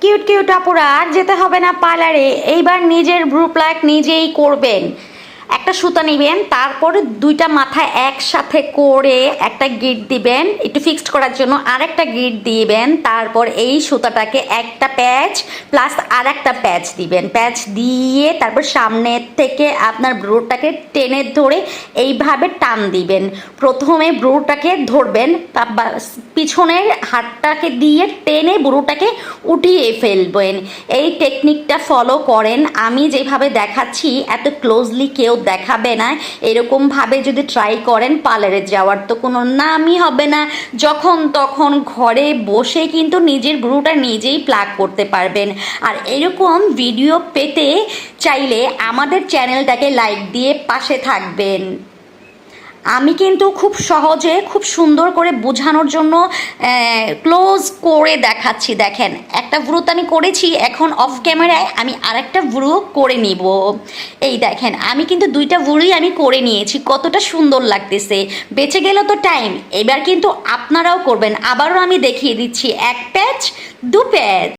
Cute cute আপুরা আর যেতে হবে না পার্লারে, এইবার নিজের ব্রু প্লাক নিজেই করবেন। একটা সুতা নেবেন, তারপরে দুইটা মাথা একসাথে করে একটা গিট দিবেন একটু ফিক্সড করার জন্য, আরেকটা গিট দিবেন, তারপর এই সুতাটাকে একটা প্যাচ প্লাস আর একটা প্যাচ দিবেন, প্যাচ দিয়ে তারপর সামনের থেকে আপনার ব্রুটাকে টেনে ধরে এইভাবে টান দিবেন। প্রথমে ব্রুটাকে ধরবেন, পিছনের হাতটাকে দিয়ে টেনে ব্রুটাকে উঠিয়ে ফেলবেন। এই টেকনিকটা ফলো করেন, আমি যেভাবে দেখাচ্ছি এত ক্লোজলি কেউ দেখাবে না। এরকমভাবে যদি ট্রাই করেন পার্লারে যাওয়ার তো কোনো নামই হবে না। যখন তখন ঘরে বসে কিন্তু নিজের ব্রুটা নিজেই প্লাগ করতে পারবেন। আর এরকম ভিডিও পেতে চাইলে আমাদের চ্যানেলটাকে লাইক দিয়ে পাশে থাকবেন। আমি কিন্তু খুব সহজে খুব সুন্দর করে বোঝানোর জন্য ক্লোজ করে দেখাচ্ছি। দেখেন, একটা ভ্রু তো আমি করেছি, এখন অফ ক্যামেরায় আমি আরেকটা ভ্রু করে নিব। এই দেখেন, আমি কিন্তু দুইটা ভ্রুই আমি করে নিয়েছি, কতটা সুন্দর লাগতেছে। বেঁচে গেল তো টাইম, এবার কিন্তু আপনারাও করবেন। আবারও আমি দেখিয়ে দিচ্ছি, এক প্যাচ দু প্যাচ।